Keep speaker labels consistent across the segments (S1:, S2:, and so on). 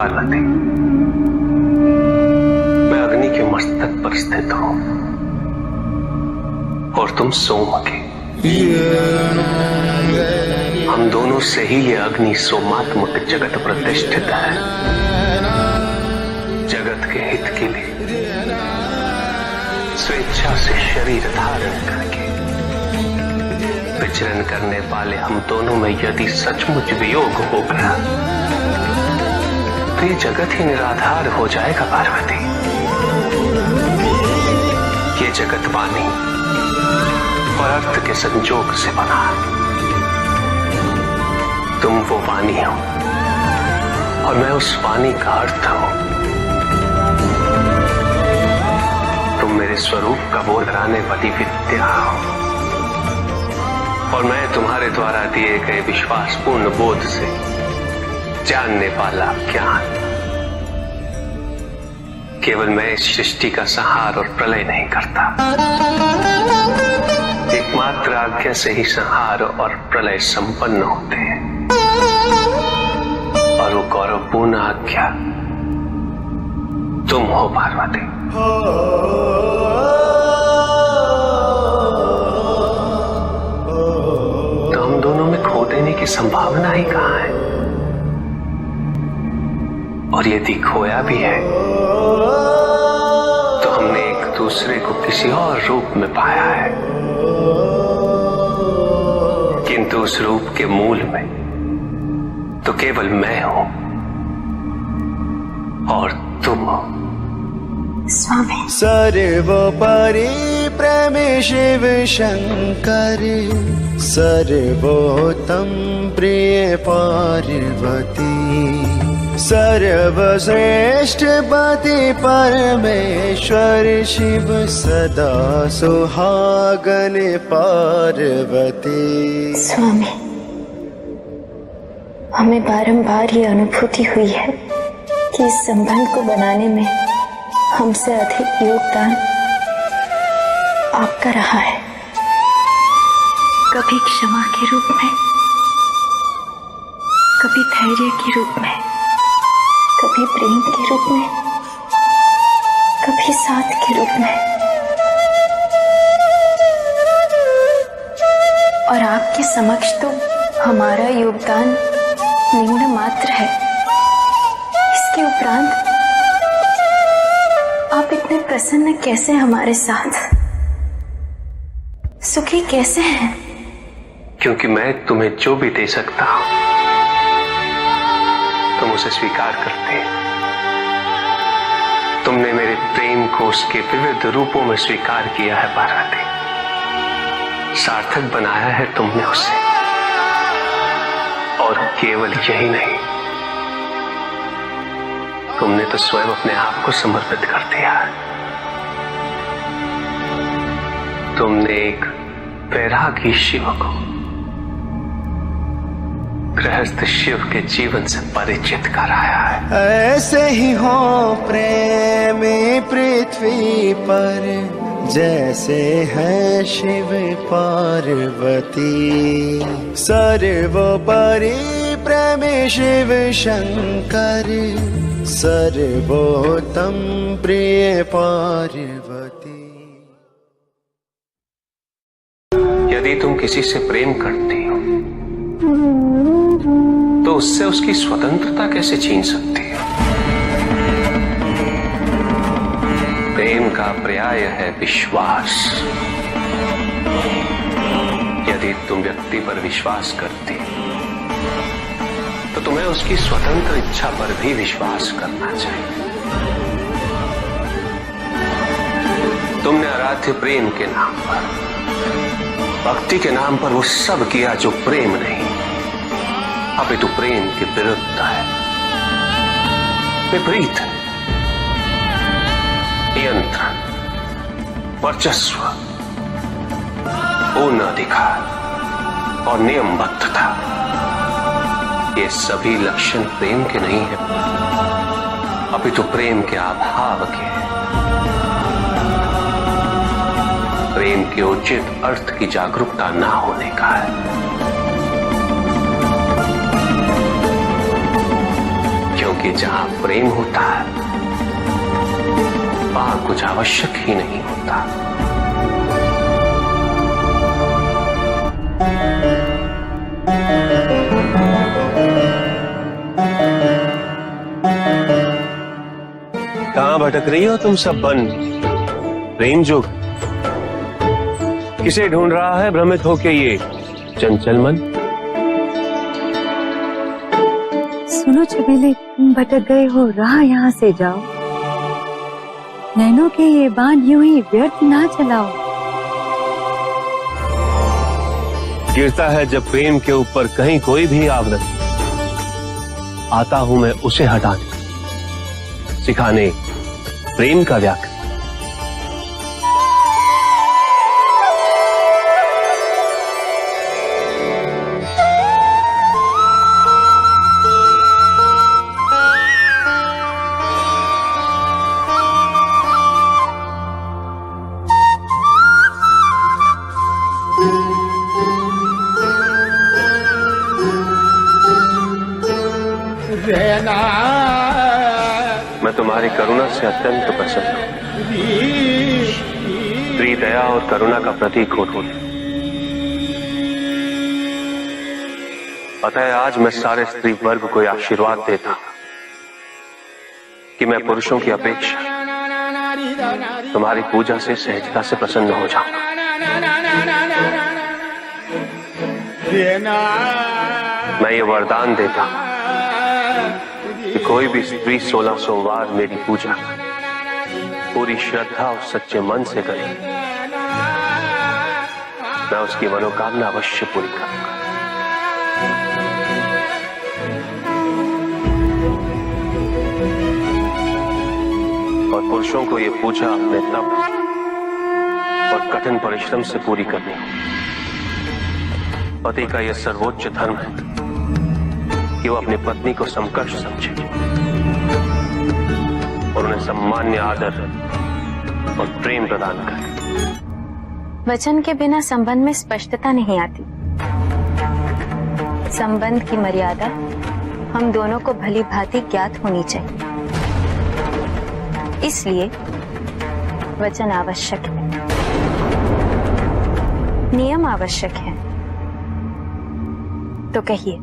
S1: पार्वती, मैं अग्नि के मस्तक पर स्थित हूं और तुम सोम के। हम दोनों से ही ये अग्नि सोमात्मक जगत प्रतिष्ठित है। जगत के हित के लिए स्वेच्छा से शरीर धारण करके विचरण करने वाले हम दोनों में यदि सचमुच वियोग हो गया तो ये जगत ही निराधार हो जाएगा पार्वती। ये जगत वाणी और अर्थ के संजोग से बना। तुम वो वाणी हो और मैं उस वाणी का अर्थ हूं। तुम मेरे स्वरूप का बोध कराने वाली विद्या हो और मैं तुम्हारे द्वारा दिए गए विश्वासपूर्ण बोध से जानने वाला ज्ञान। केवल मैं इस सृष्टि का संहार और प्रलय नहीं करता, एकमात्र आज्ञा से ही संहार और प्रलय संपन्न होते हैं। और वो गौरवपूर्ण आज्ञा तुम हो पार्वती। तो हम दोनों में खो देने की संभावना ही कहां है? और यदि खोया भी है तो हमने एक दूसरे को किसी और रूप में पाया है, किंतु उस रूप के मूल में तो केवल मैं हूं और तुम हो।
S2: स्वामी
S3: सर्वोपरि प्रेमे शिव शंकर, सर्वोत्तम प्रिय पार्वती, सर्वश्रेष्ठ पति परमेश्वर शिव, सदा सुहागन पार्वती।
S2: स्वामी, हमें बारंबार ये अनुभूति हुई है कि इस संबंध को बनाने में हमसे अधिक योगदान आपका रहा है। कभी क्षमा के रूप में, कभी धैर्य के रूप में, कभी प्रेम के रूप में, कभी साथ के रूप में। और आपके समक्ष तो हमारा योगदान निम्न मात्र है। इसके उपरांत आप इतने प्रसन्न कैसे हमारे साथ, सुखी कैसे हैं?
S1: क्योंकि मैं तुम्हें जो भी दे सकता हूं तुम उसे स्वीकार करते। तुमने मेरे प्रेम को उसके विविध रूपों में स्वीकार किया है पार्वती। सार्थक बनाया है तुमने उसे। और केवल यही नहीं, तुमने तो स्वयं अपने आप को समर्पित कर दिया। तुमने एक वैरागी शिव को गृहस्थ शिव के जीवन से परिचित कराया है।
S3: ऐसे ही हो प्रेमी पृथ्वी पर, जैसे है शिव पार्वती। सर्वोपरि प्रेमी शिव शंकर, सर्वोत्तम प्रिय पार्वती।
S1: यदि तुम किसी से प्रेम करती हो तो उससे उसकी स्वतंत्रता कैसे छीन सकती हो? प्रेम का पर्याय है विश्वास। यदि तुम व्यक्ति पर विश्वास करती तो तुम्हें उसकी स्वतंत्र इच्छा पर भी विश्वास करना चाहिए। तुमने आराध्य प्रेम के नाम पर, भक्ति के नाम पर वो सब किया जो प्रेम नहीं, अपितु प्रेम के विरुद्ध है, विपरीत है। नियंत्रण, वर्चस्व, पूर्ण अधिकार और नियमबद्धता, ये सभी लक्षण प्रेम के नहीं है, अपितु प्रेम के अभाव के हैं। प्रेम के उचित अर्थ की जागरूकता ना होने का है। कि जहां प्रेम होता है वहां कुछ आवश्यक ही नहीं होता। कहां भटक रही हो तुम सब बन प्रेम जोग? किसे ढूंढ रहा है भ्रमित होके ये चंचल मन?
S4: सुनो छबीले, तुम भटक गए हो, राह यहाँ से जाओ। नैनों के ये बांध यूं ही व्यर्थ ना चलाओ।
S1: गिरता है जब प्रेम के ऊपर कहीं कोई भी आवरण, आता हूं मैं उसे हटाने, सिखाने प्रेम का व्याकरण। मैं तुम्हारी करुणा से अत्यंत प्रसन्न हूं। स्त्री दया और करुणा का प्रतीक हो तुम। अतः आज मैं सारे स्त्री वर्ग को आशीर्वाद देता हूं कि मैं पुरुषों की अपेक्षा तुम्हारी पूजा से सहजता से प्रसन्न हो जाऊं। मैं ये वरदान देता हूं कि कोई भी स्त्री 16 सोमवार मेरी पूजा पूरी श्रद्धा और सच्चे मन से करे, मैं उसकी मनोकामना अवश्य पूरी करूंगा। और पुरुषों को ये पूजा अपने तप और कठिन परिश्रम से पूरी करनी है। पति का यह सर्वोच्च धर्म है कि वो अपनी पत्नी को समकक्ष समझे और उन्हें सम्मान्य आदर और प्रेम प्रदान करे।
S2: वचन के बिना संबंध में स्पष्टता नहीं आती। संबंध की मर्यादा हम दोनों को भली भांति ज्ञात होनी चाहिए, इसलिए वचन आवश्यक है, नियम आवश्यक है। तो कहिए,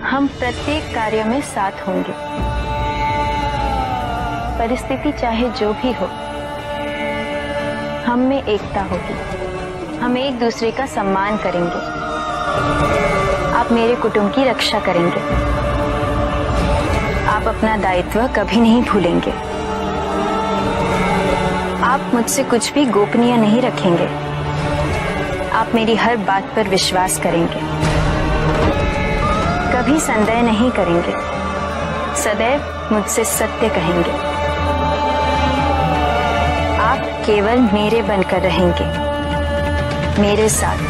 S2: हम प्रत्येक कार्य में साथ होंगे, परिस्थिति चाहे जो भी हो, हम में एकता होगी। हम एक दूसरे का सम्मान करेंगे। आप मेरे कुटुंब की रक्षा करेंगे। आप अपना दायित्व कभी नहीं भूलेंगे। आप मुझसे कुछ भी गोपनीय नहीं रखेंगे। आप मेरी हर बात पर विश्वास करेंगे, कभी संदेह नहीं करेंगे, सदैव मुझसे सत्य कहेंगे। आप केवल मेरे बनकर रहेंगे, मेरे साथ।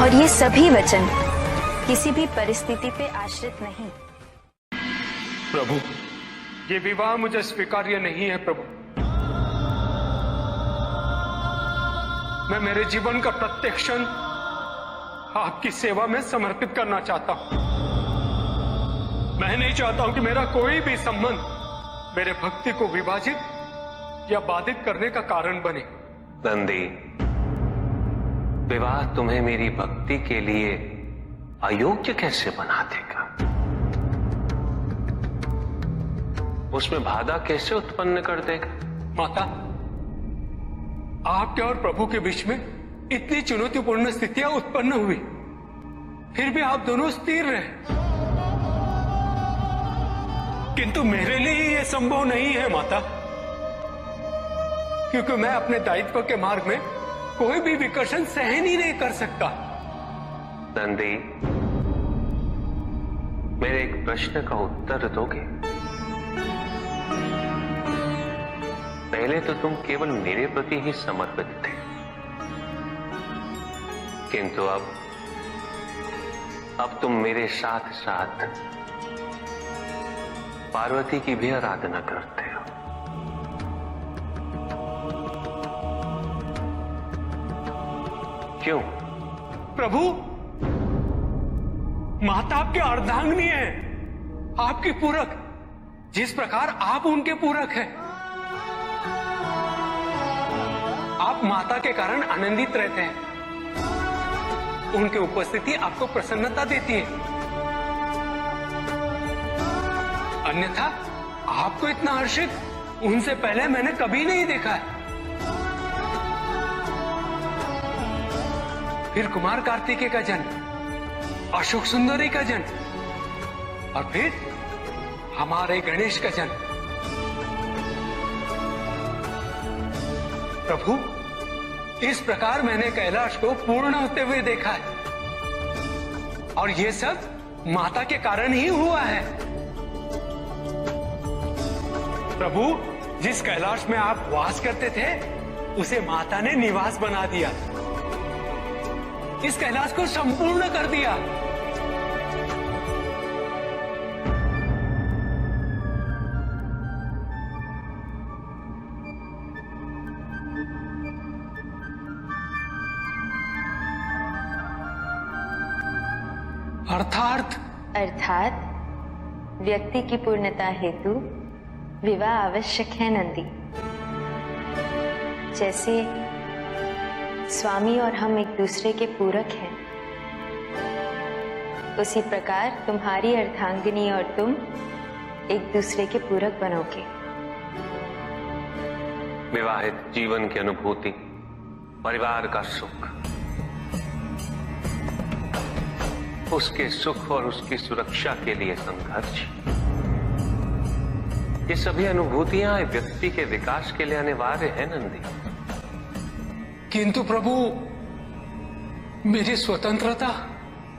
S2: और ये सभी वचन किसी भी परिस्थिति पे आश्रित नहीं।
S5: प्रभु, ये विवाह मुझे स्वीकार्य नहीं है प्रभु। मैं मेरे जीवन का प्रत्येक क्षण आपकी सेवा में समर्पित करना चाहता हूं। मैं नहीं चाहता हूं कि मेरा कोई भी संबंध मेरे भक्ति को विभाजित या बाधित करने का कारण बने।
S1: नंदी, विवाह तुम्हें मेरी भक्ति के लिए अयोग्य कैसे बना देगा? उसमें बाधा कैसे उत्पन्न कर देगा?
S5: माता, आपके और प्रभु के बीच में इतनी चुनौतीपूर्ण स्थितियां उत्पन्न हुई, फिर भी आप दोनों स्थिर रहे। किंतु मेरे लिए यह संभव नहीं है माता, क्योंकि मैं अपने दायित्व के मार्ग में कोई भी विकर्षण सहन ही नहीं कर सकता।
S1: नंदी, मेरे एक प्रश्न का उत्तर दोगे? पहले तो तुम केवल मेरे प्रति ही समर्पित थे, किंतु अब तुम मेरे साथ साथ पार्वती की भी आराधना करते हो। क्यों?
S5: प्रभु, माता आपकी अर्धांगिनी है, आपकी पूरक, जिस प्रकार आप उनके पूरक हैं। आप माता के कारण आनंदित रहते हैं, उनकी उपस्थिति आपको प्रसन्नता देती है। अन्यथा आपको इतना हर्षित उनसे पहले मैंने कभी नहीं देखा है। फिर कुमार कार्तिकेय का जन्म, अशोक सुंदरी का जन्म, और फिर हमारे गणेश का जन्म। प्रभु, इस प्रकार मैंने कैलाश को पूर्ण होते हुए देखा है, और यह सब माता के कारण ही हुआ है। प्रभु, जिस कैलाश में आप वास करते थे उसे माता ने निवास बना दिया, इस कैलाश को संपूर्ण कर दिया।
S2: अर्थात व्यक्ति की पूर्णता हेतु विवाह आवश्यक है नंदी। जैसे स्वामी और हम एक दूसरे के पूरक हैं, उसी प्रकार तुम्हारी अर्धांगिनी और तुम एक दूसरे के पूरक बनोगे।
S1: विवाहित जीवन की अनुभूति, परिवार का सुख, उसके सुख और उसकी सुरक्षा के लिए संघर्ष, ये सभी अनुभूतियां व्यक्ति के विकास के लिए अनिवार्य है नंदी।
S5: किंतु प्रभु, मेरी स्वतंत्रता।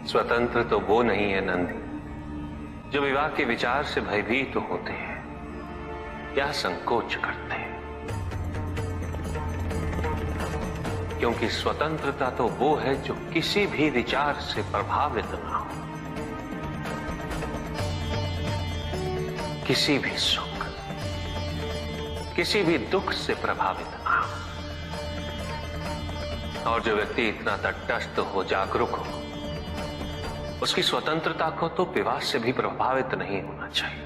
S1: स्वतंत्र तो वो नहीं है नंदी जो विवाह के विचार से भयभीत तो होते हैं या संकोच करते हैं, क्योंकि स्वतंत्रता तो वो है जो किसी भी विचार से प्रभावित ना हो, किसी भी सुख, किसी भी दुख से प्रभावित ना हो। और जो व्यक्ति इतना तटस्थ हो, जागरूक हो, उसकी स्वतंत्रता को तो विवाह से भी प्रभावित नहीं होना चाहिए।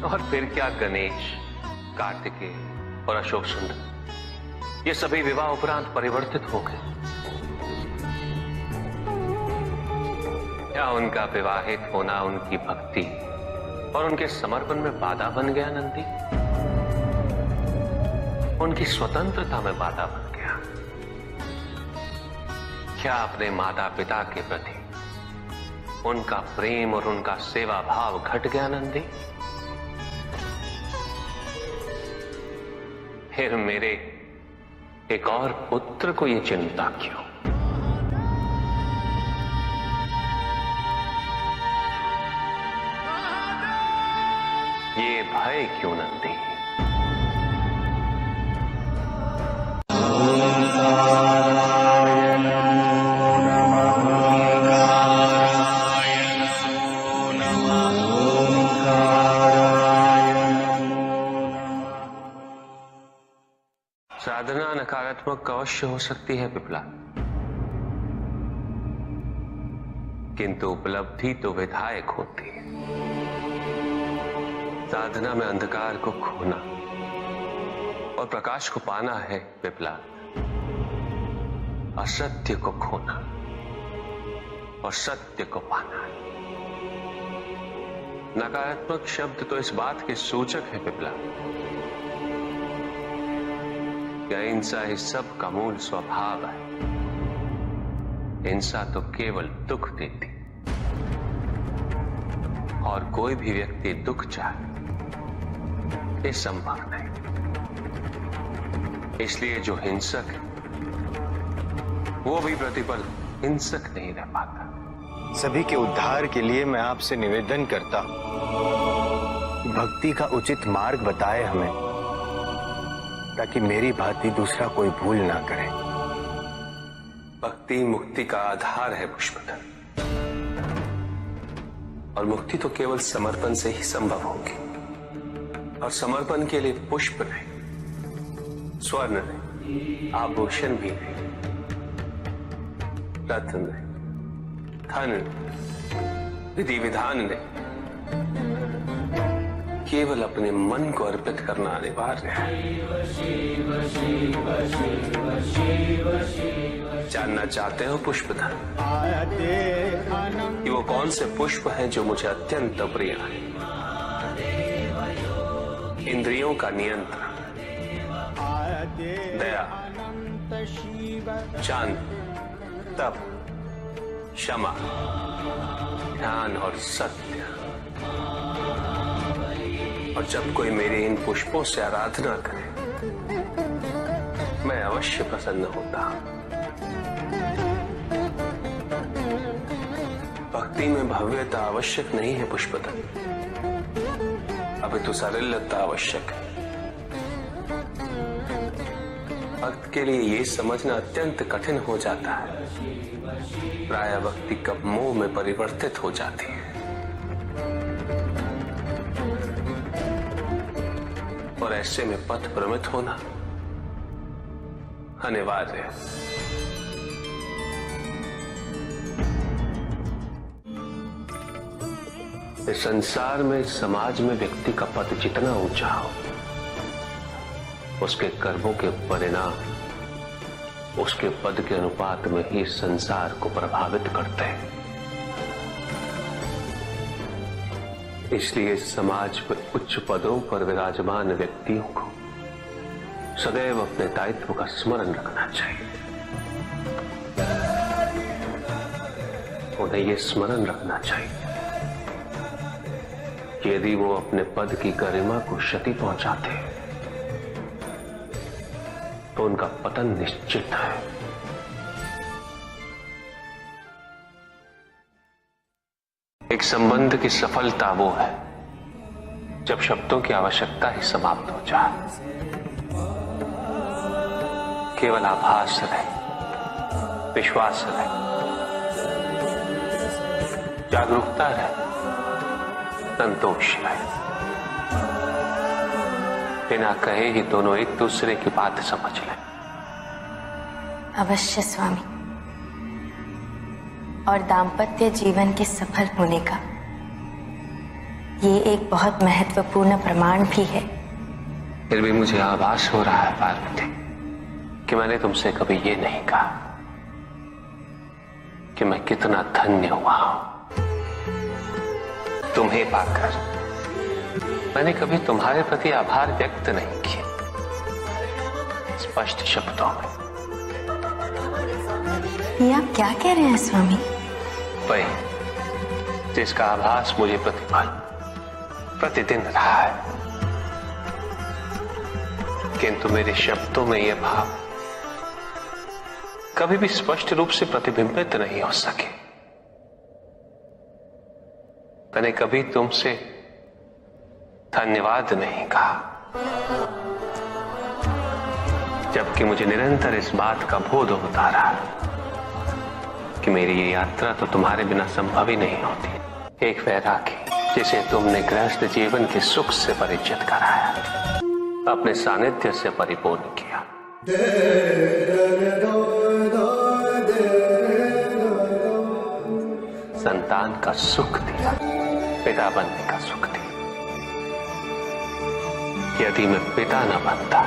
S1: और फिर क्या गणेश, कार्तिकेय और अशोक सुंदर, ये सभी विवाह उपरांत परिवर्तित हो गए। क्या उनका विवाहित होना उनकी भक्ति और उनके समर्पण में बाधा बन गया नंदी? उनकी स्वतंत्रता में बाधा बन गया? क्या अपने माता पिता के प्रति उनका प्रेम और उनका सेवा भाव घट गया नंदी? फिर मेरे एक और पुत्र को ये चिंता क्यों? ये भय क्यों नंदी? साधना नकारात्मक अवश्य हो सकती है पिपला, किंतु उपलब्धि तो विधायक होती है। साधना में अंधकार को खोना और प्रकाश को पाना है पिपला, असत्य को खोना और सत्य को पाना है। नकारात्मक शब्द तो इस बात के सूचक है पिपला, हिंसा इस सब का मूल स्वभाव है। हिंसा तो केवल दुख देती, और कोई भी व्यक्ति दुख चाहे ये संभव नहीं। इसलिए जो हिंसक है वो भी प्रतिपल हिंसक नहीं रह पाता।
S6: सभी के उद्धार के लिए मैं आपसे निवेदन करता हूं कि भक्ति का उचित मार्ग बताए हमें, ताकि मेरी भांति दूसरा कोई भूल ना करे।
S1: भक्ति मुक्ति का आधार है पुष्पधर, और मुक्ति तो केवल समर्पण से ही संभव होगी। और समर्पण के लिए पुष्प नहीं, स्वर्ण नहीं, आभूषण भी नहीं, रत्न नहीं, धन, विधि विधान नहीं, केवल अपने मन को अर्पित करना अनिवार्य है। जानना चाहते हो पुष्पधन कि वो कौन से पुष्प हैं जो मुझे अत्यंत प्रिय हैं? इंद्रियों का नियंत्रण, दया, शांति, तप, क्षमा, ध्यान और सत्य। और जब कोई मेरे इन पुष्पों से आराधना करे, मैं अवश्य प्रसन्न होता हूं। भक्ति में भव्यता आवश्यक नहीं है पुष्पधन, अपितु सरलता आवश्यक है। भक्त के लिए ये समझना अत्यंत कठिन हो जाता है प्रायः भक्ति कब मोह में परिवर्तित हो जाती है, और ऐसे में पथ भ्रमित होना अनिवार्य है। इस संसार में, समाज में व्यक्ति का पद जितना ऊंचा हो, उसके कर्मों के परिणाम उसके पद के अनुपात में ही संसार को प्रभावित करते हैं। इसलिए समाज में उच्च पदों पर विराजमान व्यक्तियों को सदैव अपने दायित्व का स्मरण रखना चाहिए। उन्हें यह स्मरण रखना चाहिए कि यदि वो अपने पद की गरिमा को क्षति पहुंचाते हैं तो उनका पतन निश्चित है। एक संबंध की सफलता वो है जब शब्दों की आवश्यकता ही समाप्त हो जाए, केवल आभास रहे, विश्वास रहे, जागरूकता रहे, संतोष रहे। बिना कहे ही दोनों एक दूसरे की बात समझ लें।
S2: अवश्य स्वामी, और दाम्पत्य जीवन के सफल होने का ये एक बहुत महत्वपूर्ण प्रमाण भी है।
S1: फिर भी मुझे आभास हो रहा है पार्वती कि मैंने तुमसे कभी ये नहीं कहा कि मैं कितना धन्य हुआ हूं तुम्हें पाकर। मैंने कभी तुम्हारे प्रति आभार व्यक्त नहीं किया स्पष्ट शब्दों में।
S2: ये आप क्या कह रहे हैं स्वामी?
S1: वही जिसका आभास मुझे प्रतिपल प्रतिदिन रहा है, किंतु मेरे शब्दों में यह भाव कभी भी स्पष्ट रूप से प्रतिबिंबित नहीं हो सके। मैंने कभी तुमसे धन्यवाद नहीं कहा, जबकि मुझे निरंतर इस बात का बोध होता रहा कि मेरी ये यात्रा तो तुम्हारे बिना संभव ही नहीं होती। एक वैरागी जिसे तुमने गृहस्थ जीवन के सुख से परिचित कराया, अपने सानिध्य से परिपूर्ण किया, संतान का सुख दिया, पिता बनने का सुख दिया। यदि मैं पिता न बनता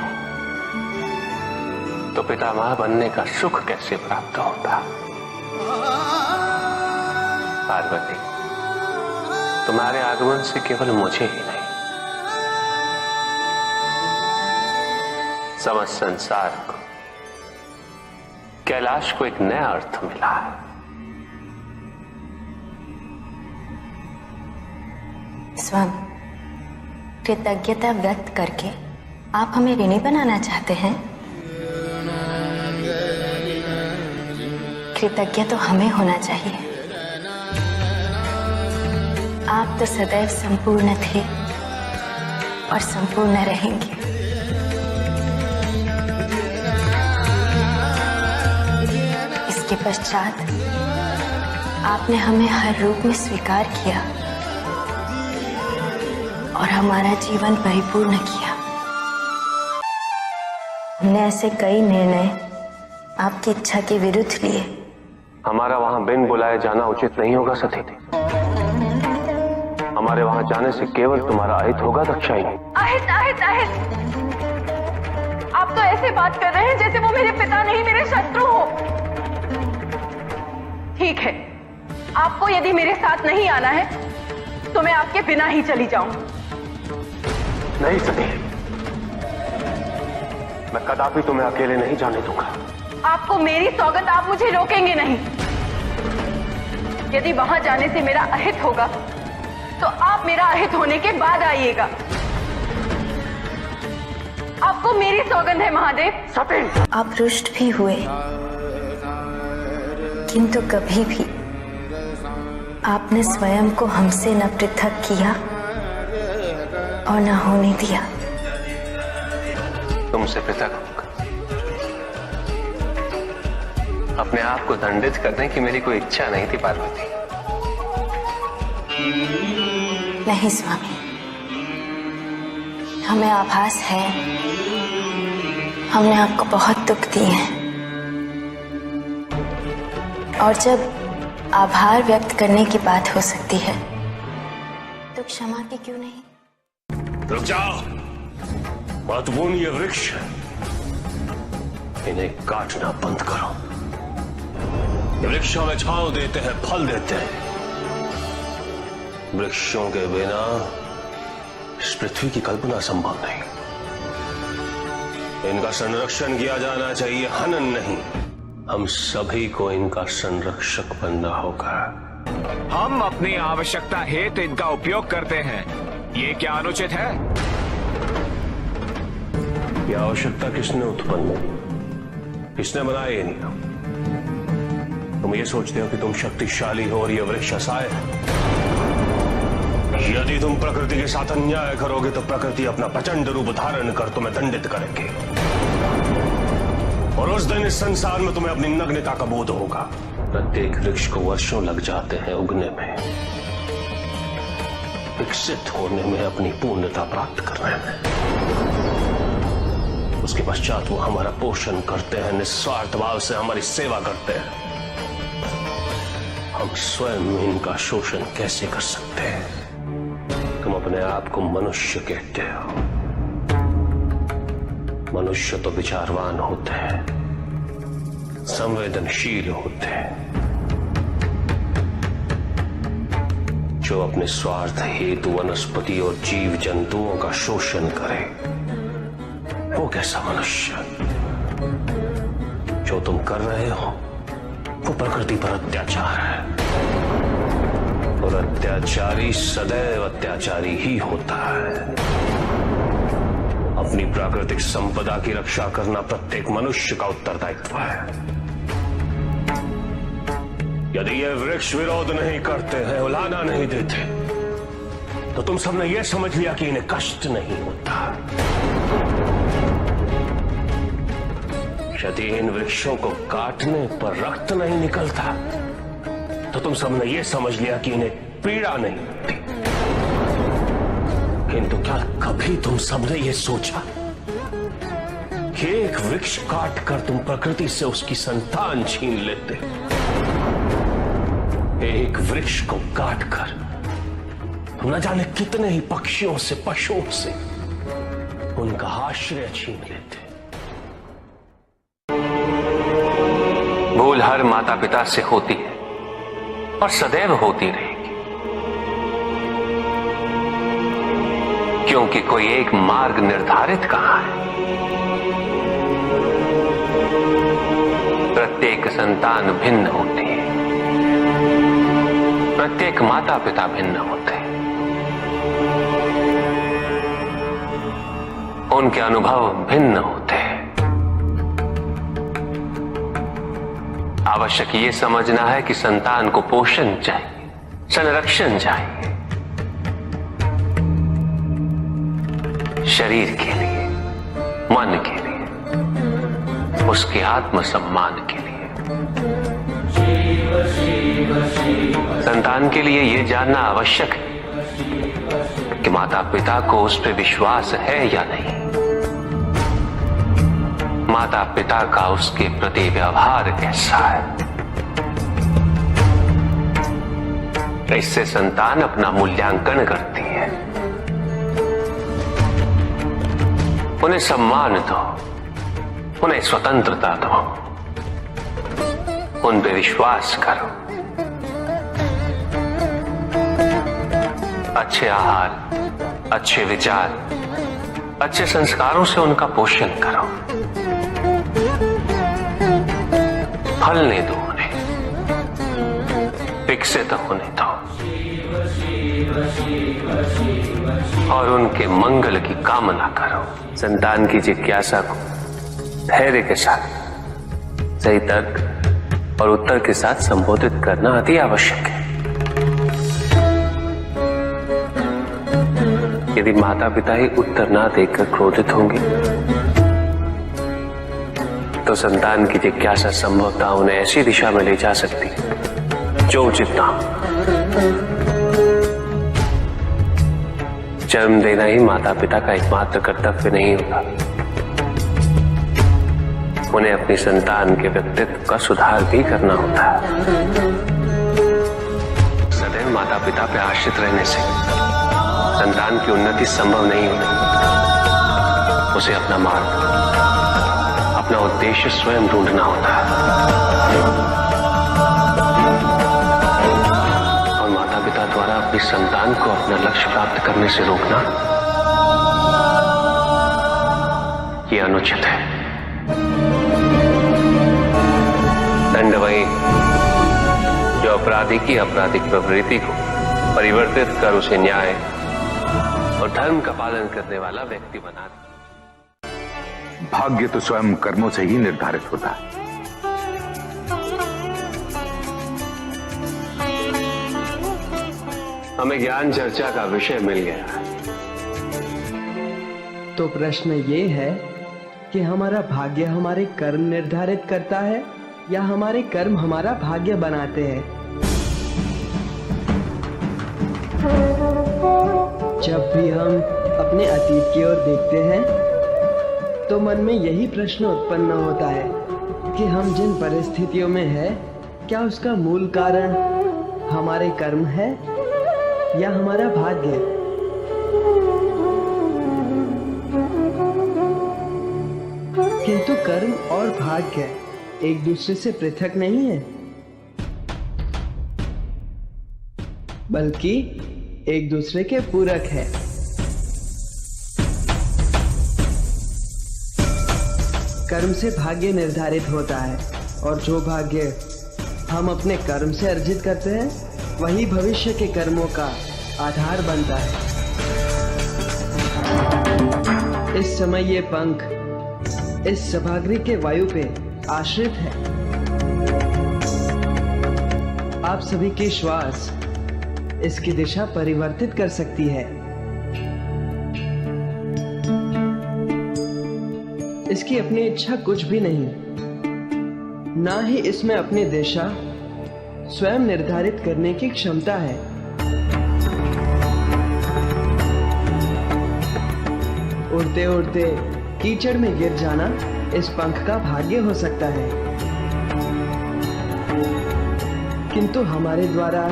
S1: तो पितामह बनने का सुख कैसे प्राप्त होता? पार्वती, तुम्हारे आगमन से केवल मुझे ही नहीं, समस्त संसार को, कैलाश को एक नया अर्थ मिला है।
S2: स्वामी, कृतज्ञता व्यक्त करके आप हमें ऋणी बनाना चाहते हैं? कृतज्ञ तो हमें होना चाहिए। आप तो सदैव संपूर्ण थे और संपूर्ण रहेंगे। इसके पश्चात आपने हमें हर रूप में स्वीकार किया और हमारा जीवन परिपूर्ण किया। हमने ऐसे कई निर्णय आपकी इच्छा के विरुद्ध लिए।
S1: हमारा वहां बिन बुलाए जाना उचित नहीं होगा सती। हमारे वहां जाने से केवल तुम्हारा अहित होगा दाक्षायणी।
S7: अहित अहित अहित, आप तो ऐसे बात कर रहे हैं जैसे वो मेरे पिता नहीं मेरे शत्रु हो। ठीक है, आपको यदि मेरे साथ नहीं आना है तो मैं आपके बिना ही चली जाऊं।
S1: नहीं सती, मैं कदापि तुम्हें अकेले नहीं जाने दूंगा।
S7: आपको मेरी सौगंध, आप मुझे रोकेंगे नहीं। यदि वहां जाने से मेरा अहित होगा तो आप मेरा अहित होने के बाद आइएगा। आपको मेरी सौगंध है महादेव।
S1: सती,
S2: आप रुष्ट भी हुए, किंतु कभी भी आपने स्वयं को हमसे न पृथक किया और न होने दिया।
S1: तुमसे पृथक होकर अपने आप को दंडित करने की मेरी कोई इच्छा नहीं थी पार्वती।
S2: नहीं स्वामी, हमें आभास है हमने आपको बहुत दुख दिए हैं, और जब आभार व्यक्त करने की बात हो सकती है तो क्षमा की क्यों नहीं।
S1: रुक जाओ, महत्वपूर्ण ये वृक्ष है, इन्हें काटना बंद करो। ये वृक्षों में छांव देते हैं, फल देते हैं। वृक्षों के बिना इस पृथ्वी की कल्पना संभव नहीं। इनका संरक्षण किया जाना चाहिए, हनन नहीं। हम सभी को इनका संरक्षक बनना होगा।
S8: हम अपनी आवश्यकता हेतु इनका उपयोग करते हैं, ये क्या अनुचित है?
S1: यह आवश्यकता किसने उत्पन्न की, किसने बनाया ये नियम? तुम ये सोचते हो कि तुम शक्तिशाली हो और यह वृक्ष असहाय है। यदि तुम प्रकृति के साथ अन्याय करोगे तो प्रकृति अपना प्रचंड रूप धारण कर तुम्हें दंडित करेगी, और उस दिन इस संसार में तुम्हें अपनी नग्नता का बोध होगा। प्रत्येक वृक्ष को वर्षों लग जाते हैं उगने में, विकसित होने में, अपनी पूर्णता प्राप्त करने में। उसके पश्चात वो हमारा पोषण करते हैं, निस्वार्थ भाव से हमारी सेवा करते हैं। हम स्वयं इनका शोषण कैसे कर सकते हैं? तुम अपने आप को मनुष्य कहते हो। मनुष्य तो विचारवान होते हैं, संवेदनशील होते हैं। जो अपने स्वार्थ हेतु वनस्पति और जीव जंतुओं का शोषण करे, वो कैसा मनुष्य? जो तुम कर रहे हो वो प्रकृति पर अत्याचार है, और अत्याचारी सदैव अत्याचारी ही होता है। अपनी प्राकृतिक संपदा की रक्षा करना प्रत्येक मनुष्य का उत्तरदायित्व है। यदि ये वृक्ष विरोध नहीं करते हैं, उलाहना नहीं देते, तो तुम सबने ये समझ लिया कि इन्हें कष्ट नहीं होता। यदि इन वृक्षों को काटने पर रक्त नहीं निकलता, तो तुम सबने ये समझ लिया कि इन्हें पीड़ा नहीं होती। किंतु क्या कभी तुम सबने ये सोचा कि एक वृक्ष काट कर तुम प्रकृति से उसकी संतान छीन लेते? एक वृक्ष को काटकर तुम न जाने कितने ही पक्षियों से, पशुओं से उनका आश्रय छीन लेते। भूल हर माता पिता से होती है और सदैव होती रहेगी, क्योंकि कोई एक मार्ग निर्धारित कहां है। प्रत्येक संतान भिन्न होती है, प्रत्येक माता पिता भिन्न होते हैं, उनके अनुभव भिन्न होते हैं। आवश्यक ये समझना है कि संतान को पोषण चाहिए, संरक्षण चाहिए, शरीर के लिए, मन के लिए, उसके आत्मसम्मान के लिए। संतान के लिए यह जानना आवश्यक है कि माता पिता को उस पर विश्वास है या नहीं। माता पिता का उसके प्रति व्यवहार कैसा है। इससे संतान अपना मूल्यांकन करती है। उन्हें सम्मान दो, उन्हें स्वतंत्रता दो, उन पे विश्वास करो, अच्छे आहार, अच्छे विचार, अच्छे संस्कारों से उनका पोषण करो, फलने दो उन्हें, विकसित होने दो और उनके मंगल की कामना करो। संतान की जिज्ञासा को धैर्य के साथ, सही तर्क और उत्तर के साथ संबोधित करना अति आवश्यक है। यदि माता पिता ही उत्तर ना देकर क्रोधित होंगे तो संतान की जिज्ञासा संभवतः उन्हें ऐसी दिशा में ले जा सकती है जो उचित ना हो। जन्म देना ही माता पिता का एकमात्र कर्तव्य नहीं होता। उन्हें अपनी संतान के व्यक्तित्व का सुधार भी करना होता है। सदैव माता पिता पर आश्रित रहने से संतान की उन्नति संभव नहीं होती। उसे अपना मार्ग, अपना उद्देश्य स्वयं ढूंढना होता है। और माता पिता द्वारा अपनी संतान को अपना लक्ष्य प्राप्त करने से रोकना यह अनुचित है। दंड वही जो अपराधी की आपराधिक प्रवृत्ति को परिवर्तित कर उसे न्याय और धर्म का पालन करने वाला व्यक्ति बना दे।
S9: भाग्य तो स्वयं कर्मों से ही निर्धारित होता है।
S1: हमें ज्ञान चर्चा का विषय मिल गया है।
S10: तो प्रश्न ये है कि हमारा भाग्य हमारे कर्म निर्धारित करता है या हमारे कर्म हमारा भाग्य बनाते हैं। जब भी हम अपने अतीत की ओर देखते हैं तो मन में यही प्रश्न उत्पन्न होता है कि हम जिन परिस्थितियों में हैं, क्या उसका मूल कारण हमारे कर्म है या हमारा भाग्य। किंतु कर्म और भाग्य एक दूसरे से पृथक नहीं है, बल्कि एक दूसरे के पूरक है। कर्म से भाग्य निर्धारित होता है और जो भाग्य हम अपने कर्म से अर्जित करते हैं वही भविष्य के कर्मों का आधार बनता है। इस समय ये पंख इस सभागृह के वायु पे आश्रित है। आप सभी के श्वास इसकी दिशा परिवर्तित कर सकती है। इसकी अपनी इच्छा कुछ भी नहीं, ना ही इसमें अपनी दिशा स्वयं निर्धारित करने की क्षमता है। उड़ते उड़ते कीचड़ में गिर जाना इस पंख का भाग्य हो सकता है, किंतु हमारे द्वारा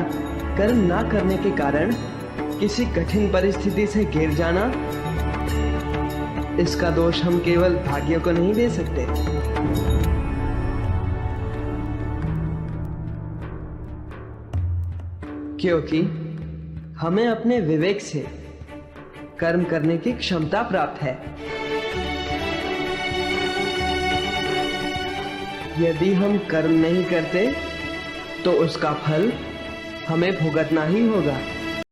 S10: कर्म ना करने के कारण किसी कठिन परिस्थिति से घिर जाना, इसका दोष हम केवल भाग्य को नहीं दे सकते। क्योंकि हमें अपने विवेक से कर्म करने की क्षमता प्राप्त है। यदि हम कर्म नहीं करते तो उसका फल हमें भुगतना ही होगा।